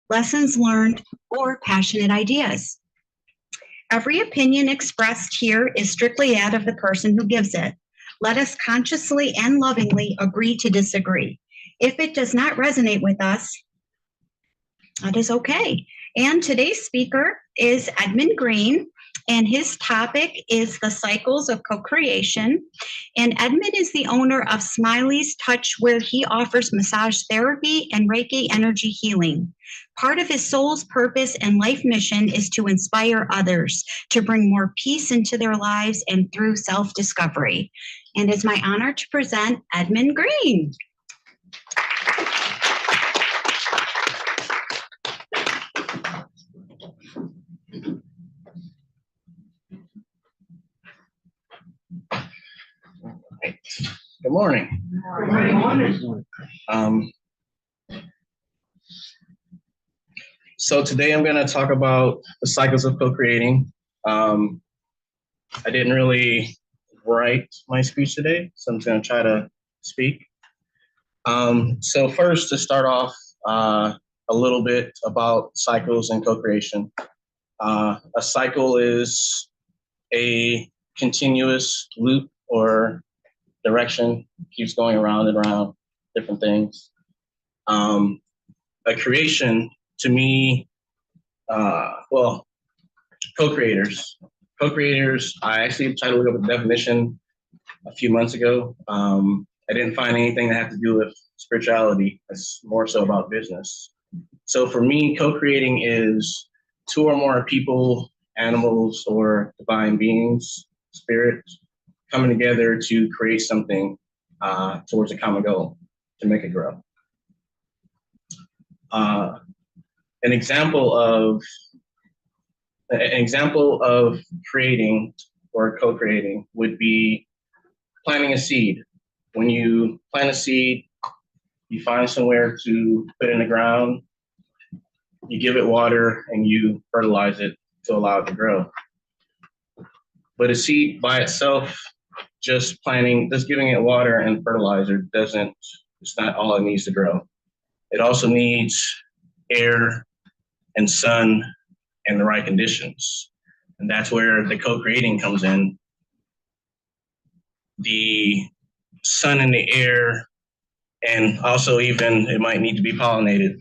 lessons learned, or passionate ideas. Every opinion expressed here is strictly that of the person who gives it. Let us consciously and lovingly agree to disagree. If it does not resonate with us, that is okay. And today's speaker is Edmund Green, and his topic is the cycles of co-creation. And Edmund is the owner of Smiley's Touch, where he offers massage therapy and Reiki energy healing. Part of his soul's purpose and life mission is to inspire others to bring more peace into their lives and through self-discovery. And it's my honor to present Edmund Green. Good morning. Good morning. So today I'm going to talk about the cycles of co-creating. I didn't really write my speech today, so I'm going to try to speak. So first, to start off, a little bit about cycles and co-creation. A cycle is a continuous loop or direction, keeps going around and around, different things. A creation, to me, co-creators. Co-creators, I actually tried to look up a definition a few months ago. I didn't find anything that had to do with spirituality. It's more so about business. So for me, co-creating is two or more people, animals, or divine beings, spirits, coming together to create something towards a common goal, to make it grow. An example of creating or co-creating would be planting a seed. When you plant a seed, you find somewhere to put in the ground, you give it water, and you fertilize it to allow it to grow. But a seed by itself, just giving it water and fertilizer it's not all it needs to grow. It also needs air and sun and the right conditions. And that's where the co-creating comes in. The sun and the air, and also even it might need to be pollinated,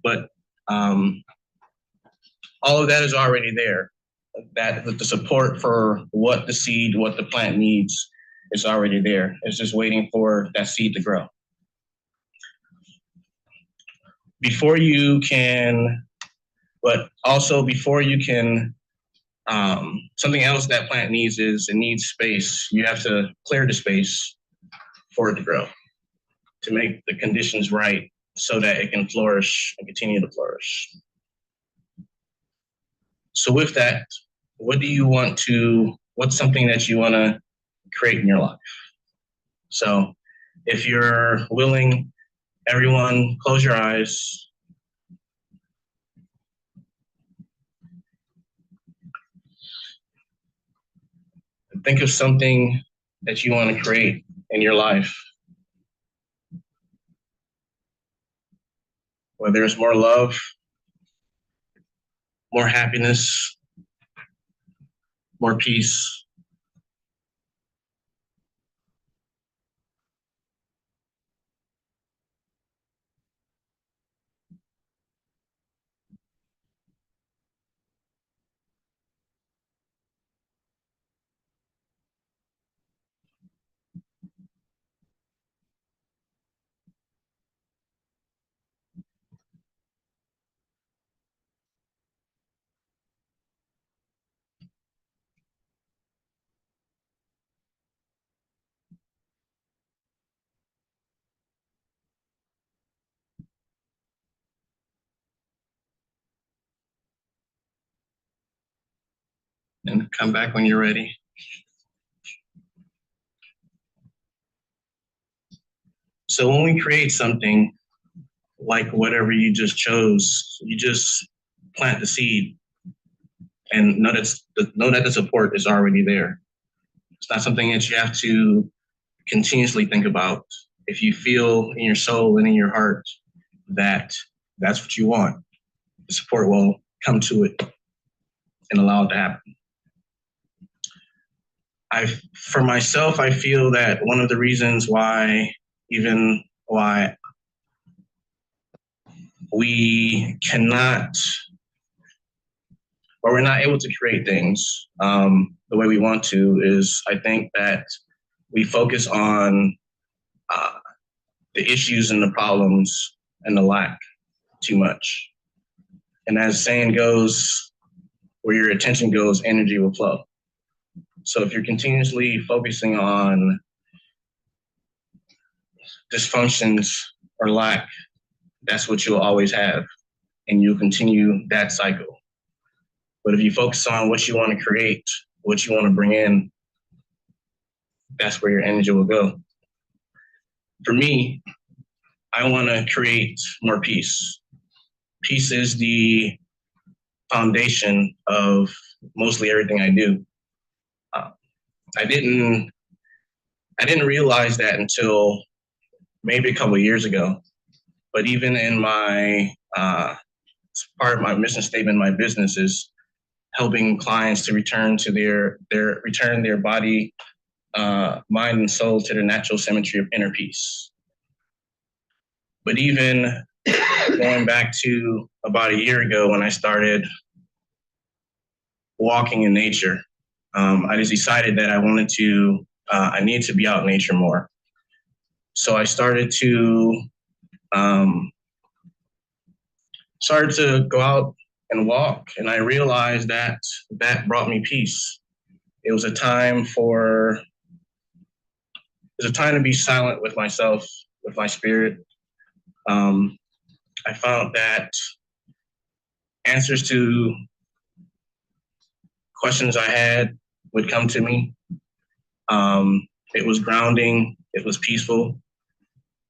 but all of that is already there. That the support for what the plant needs is already there. It's just waiting for that seed to grow. Something else that plant needs is it needs space. You have to clear the space for it to grow, to make the conditions right so that it can flourish and continue to flourish. So with that, what's something that you want to create in your life? So if you're willing, everyone close your eyes. Think of something that you want to create in your life. Whether it's more love, more happiness, more peace. And come back when you're ready. So when we create something like whatever you just chose, you just plant the seed and know that the support is already there. It's not something that you have to continuously think about. If you feel in your soul and in your heart that that's what you want, the support will come to it and allow it to happen. For myself, I feel that one of the reasons why we cannot, or we're not able to create things the way we want to is, I think that we focus on the issues and the problems and the lack too much. And as the saying goes, where your attention goes, energy will flow. So if you're continuously focusing on dysfunctions or lack, that's what you'll always have, and you'll continue that cycle. But if you focus on what you want to create, what you want to bring in, that's where your energy will go. For me, I want to create more peace. Peace is the foundation of mostly everything I do. I didn't realize that until maybe a couple of years ago. But even in my part of my mission statement, my business is helping clients to return to their body, mind, and soul to their natural symmetry of inner peace. But even going back to about a year ago when I started walking in nature, I just decided that I need to be out in nature more. So I started to go out and walk, and I realized that brought me peace. It was a time to be silent with myself, with my spirit. I found that answers to questions I had would come to me. It was grounding, it was peaceful.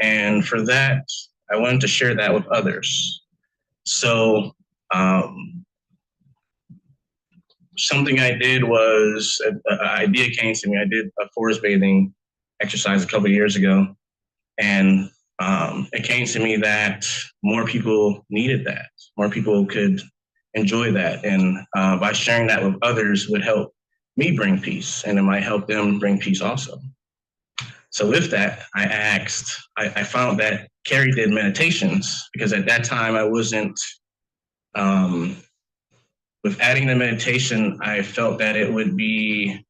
And for that, I wanted to share that with others. So something I did was, an idea came to me. I did a forest bathing exercise a couple of years ago. And it came to me that more people needed that. More people could enjoy that. And by sharing that with others would help me bring peace, and it might help them bring peace also. So with that, I found that Carrie did meditations, because at that time I wasn't, with adding the meditation, I felt that it would be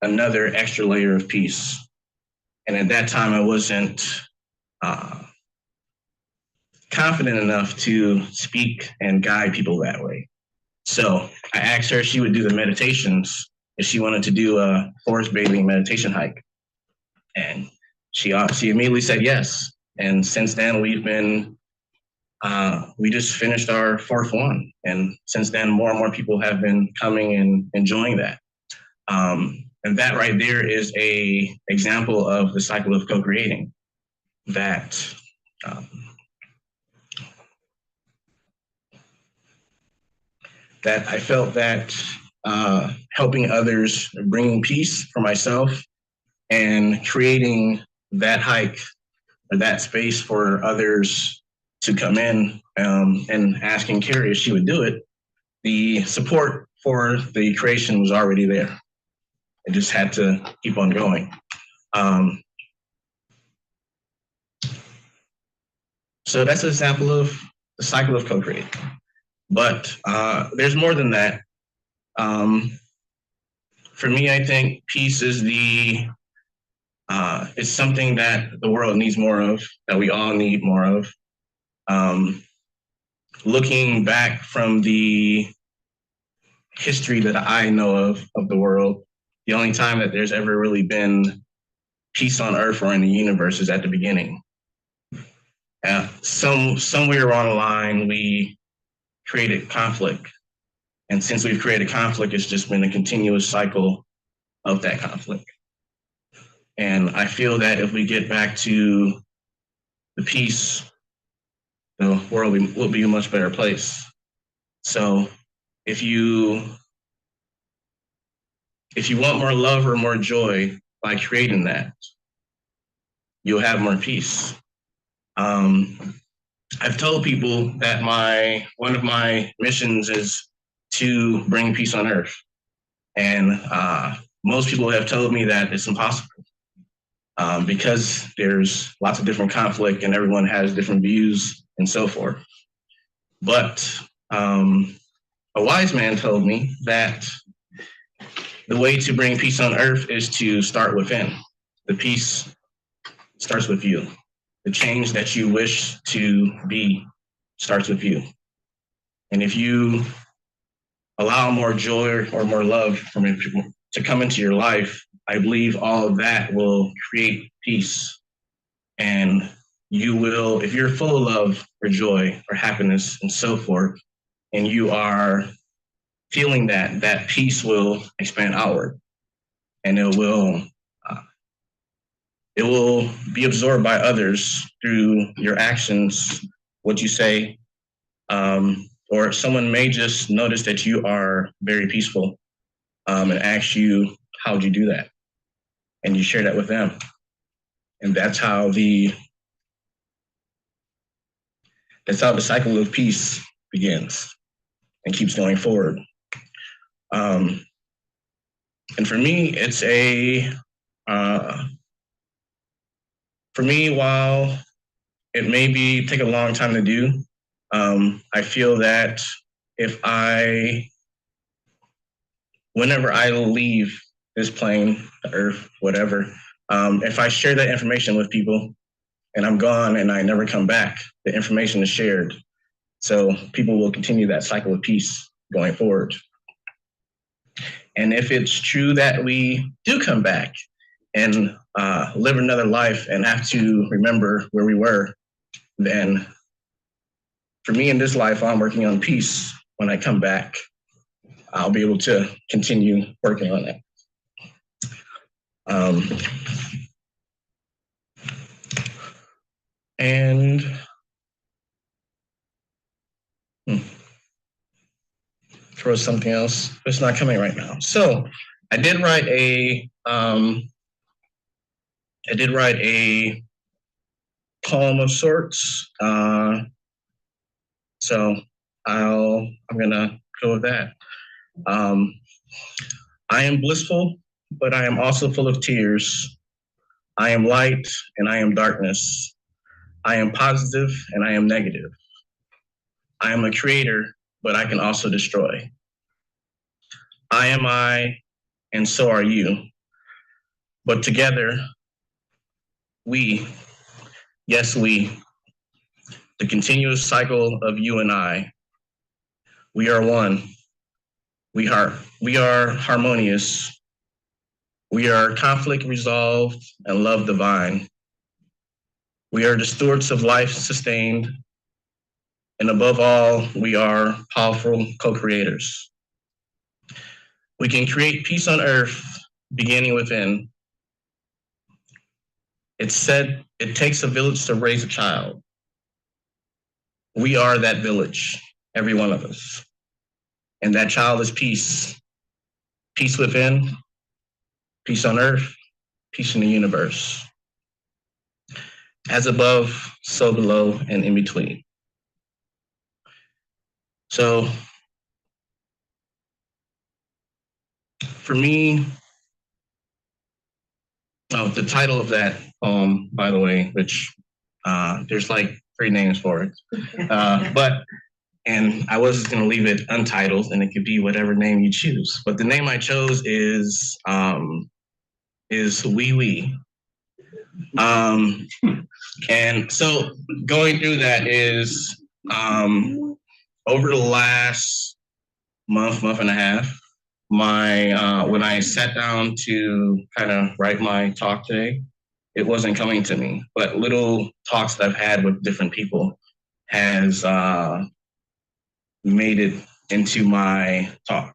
another extra layer of peace. And at that time I wasn't confident enough to speak and guide people that way. So I asked her if she would do the meditations, if she wanted to do a forest bathing meditation hike. And she immediately said yes. And since then we just finished our fourth one. And since then, more and more people have been coming and enjoying that. And that right there is a example of the cycle of co-creating, that I felt that helping others, bringing peace for myself, and creating that hike or that space for others to come in and asking Carrie if she would do it, the support for the creation was already there. It just had to keep on going. So that's an example of the cycle of co-creating. But there's more than that. For me, I think peace is it's something that the world needs more of, that we all need more of. Looking back from the history that I know of the world, the only time that there's ever really been peace on earth or in the universe is at the beginning. Somewhere along the line, we created conflict. And since we've created conflict, it's just been a continuous cycle of that conflict. And I feel that if we get back to the peace, the world will be a much better place. So if you want more love or more joy by creating that, you'll have more peace. I've told people that one of my missions is to bring peace on earth. And most people have told me that it's impossible because there's lots of different conflict and everyone has different views and so forth. But a wise man told me that the way to bring peace on earth is to start within. The peace starts with you. The change that you wish to be starts with you. And if you allow more joy or more love to come into your life, I believe all of that will create peace. And you will, if you're full of love or joy or happiness and so forth, and you are feeling that, that peace will expand outward, and it will be absorbed by others through your actions, what you say, or someone may just notice that you are very peaceful and ask you, how'd you do that? And you share that with them. And that's how the cycle of peace begins and keeps going forward. And for me, it's for me, while it may take a long time to do, I feel that whenever I leave this plane, the earth, whatever, if I share that information with people and I'm gone and I never come back, the information is shared. So people will continue that cycle of peace going forward. And if it's true that we do come back and live another life and have to remember where we were, then for me in this life, I'm working on peace. When I come back, I'll be able to continue working on it. And throw something else. It's not coming right now. So I did write a poem of sorts. So I'm gonna go with that. I am blissful, but I am also full of tears. I am light and I am darkness. I am positive and I am negative. I am a creator, but I can also destroy. I am I, and so are you. But together, we, yes, we, the continuous cycle of you and I, we are one. We are harmonious. We are conflict resolved and love divine. We are the stewards of life sustained. And above all, we are powerful co-creators. We can create peace on earth, beginning within. It's said it takes a village to raise a child. We are that village, every one of us. And that child is peace. Peace within, peace on earth, peace in the universe. As above, so below, and in between. So, for me, the title of that poem, by the way, which there's like 3 names for it, and I was just going to leave it untitled, and it could be whatever name you choose. But the name I chose is Wee Wee. And so going through that is over the last month and a half, when I sat down to kind of write my talk today, it wasn't coming to me. But little talks that I've had with different people has made it into my talk.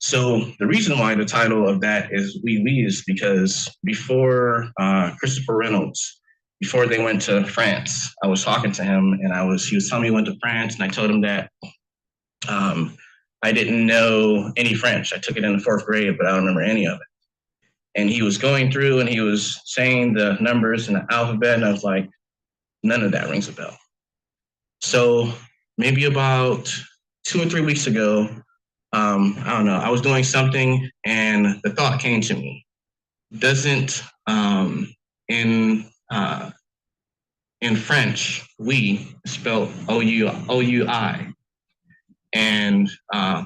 So the reason why the title of that is Wee Wee is because before Christopher Reynolds, before they went to France, I was talking to him and he was telling me he went to France, and I told him that I didn't know any French. I took it in the 4th grade, but I don't remember any of it. And he was going through and he was saying the numbers in the alphabet, and I was like, none of that rings a bell. So maybe about 2 or 3 weeks ago, I don't know, I was doing something and the thought came to me. Doesn't in in French, we spelled O-U-I. And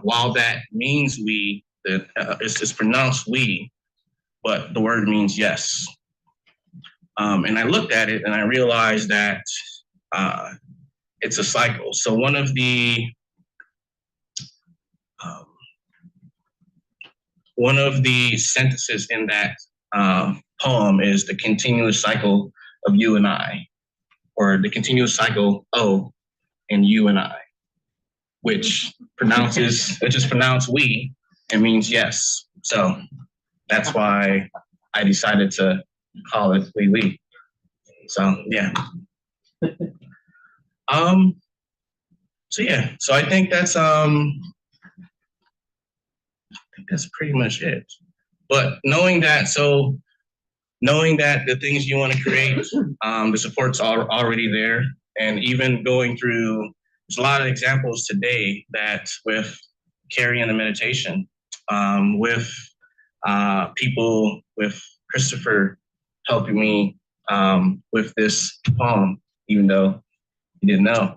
while that means we, it's pronounced we, but the word means yes. And I looked at it and I realized that it's a cycle. So um, one of the sentences in that poem is the continuous cycle of you and I, or the continuous cycle O and you and I, which just pronounced we and means yes. So that's why I decided to call it we. So yeah. So yeah. So I think that's pretty much it. But knowing that the things you want to create, the support's already there, and even going through, there's a lot of examples today that with carrying the meditation, with people, with Christopher helping me with this poem, even though he didn't know.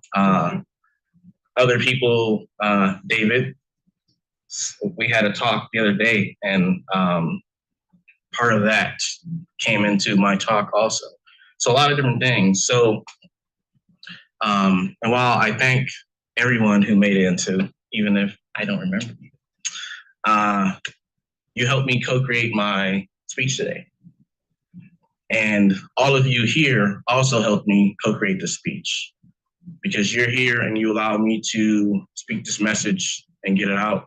Other people, David, we had a talk the other day, and part of that came into my talk also. So a lot of different things. So, and while I thank everyone who made it into, even if I don't remember you, you helped me co-create my speech today. And all of you here also helped me co-create the speech, because you're here and you allow me to speak this message and get it out.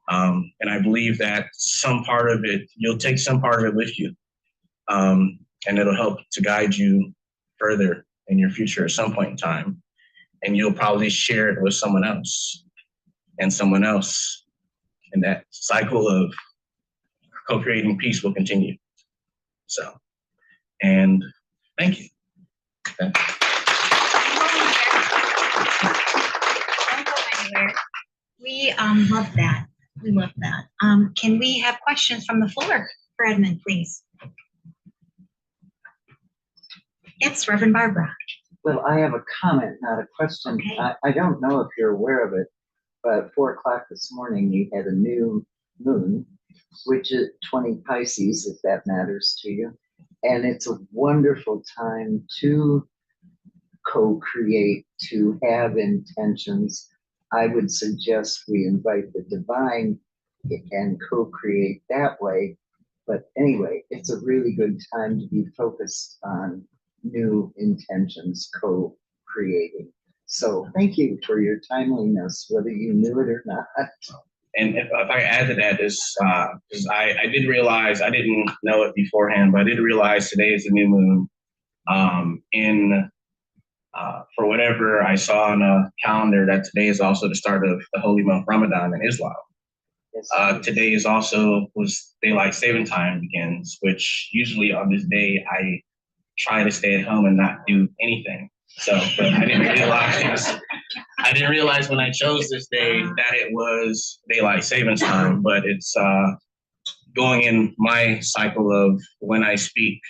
And I believe that some part of it, you'll take some part of it with you. And it'll help to guide you further in your future at some point in time. And you'll probably share it with someone else and someone else. And that cycle of co-creating peace will continue. So, and thank you. Okay. We love that. We love that. Can we have questions from the floor for Edmund, please? It's Reverend Barbara. Well, I have a comment, not a question. Okay. I don't know if you're aware of it, but at 4 o'clock this morning, you had a new moon, which is 20 Pisces, if that matters to you. And it's a wonderful time to co-create, to have intentions. I would suggest we invite the divine and co-create that way. But anyway, it's a really good time to be focused on new intentions, co-creating. So thank you for your timeliness, whether you knew it or not. And if I add to that, is because I did realize, I didn't know it beforehand, but I did realize today is the new moon. For whatever I saw on a calendar, that today is also the start of the holy month Ramadan in Islam. Yes, today is was daylight saving time begins, which usually on this day I try to stay at home and not do anything. So, but I didn't realize when I chose this day that it was daylight savings time, but it's going in my cycle of when I speak.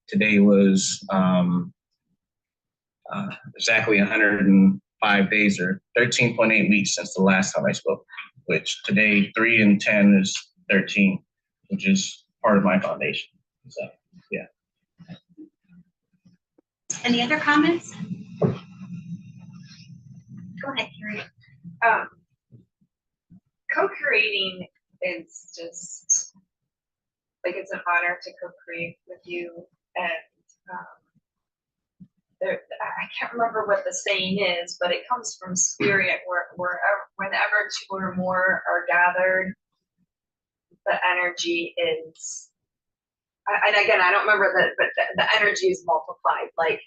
Today was exactly 105 days or 13.8 weeks since the last time I spoke, which today 3 and 10 is 13, which is part of my foundation. So, yeah. Any other comments? Go ahead, Carrie. Co-creating is just like, it's an honor to co-create with you. And I can't remember what the saying is, but it comes from spirit, whenever two or more are gathered, the energy is, and again, I don't remember that, but the energy is multiplied. Like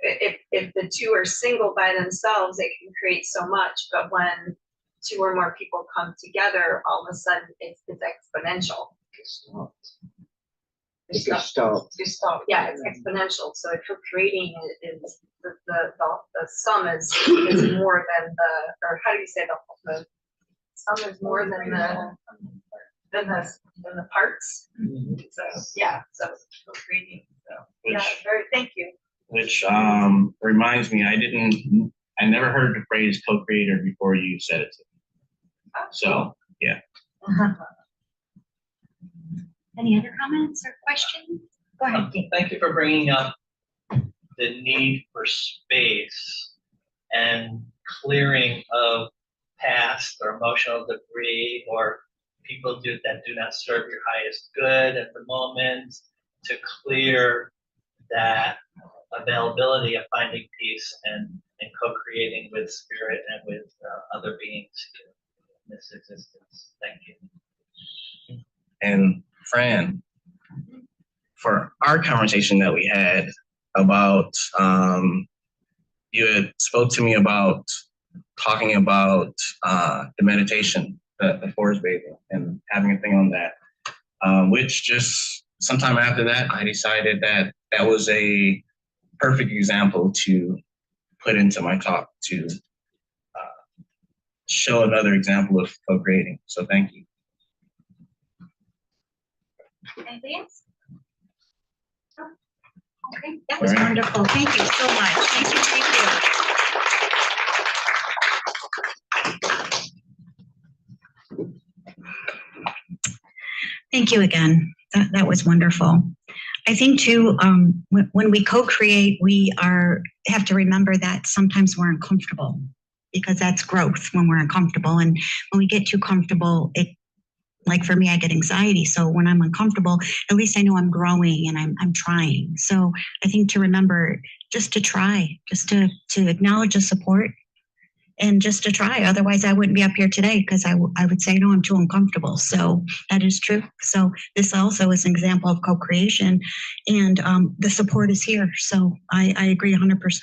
if the two are single by themselves, it can create so much, but when two or more people come together, all of a sudden it's exponential. Gestalt. Yeah, it's exponential. So co-creating is the sum is more than or how do you say the sum is more than the parts. So yeah, so co-creating. So yeah, thank you. Which reminds me, I never heard the phrase co-creator before you said it to me. So yeah. Any other comments or questions? Go ahead, Dave. Thank you for bringing up the need for space and clearing of past or emotional debris or people that do not serve your highest good at the moment, to clear that availability of finding peace and co-creating with spirit and with other beings in this existence. Thank you. And Fran, for our conversation that we had about, you had spoke to me about talking about the meditation, the forest bathing, and having a thing on that, which just sometime after that, I decided that that was a perfect example to put into my talk to show another example of co-creating. So thank you. Anything else? Okay, that was wonderful. Thank you so much. Thank you. Thank you again. That was wonderful. I think too, when we co-create, have to remember that sometimes we're uncomfortable, because that's growth when we're uncomfortable. And when we get too comfortable, like for me, I get anxiety. So when I'm uncomfortable, at least I know I'm growing and I'm trying. So I think to remember just to try, just to acknowledge the support and just to try. Otherwise I wouldn't be up here today, because I would say, no, I'm too uncomfortable. So that is true. So this also is an example of co-creation, and the support is here. So I agree 100%.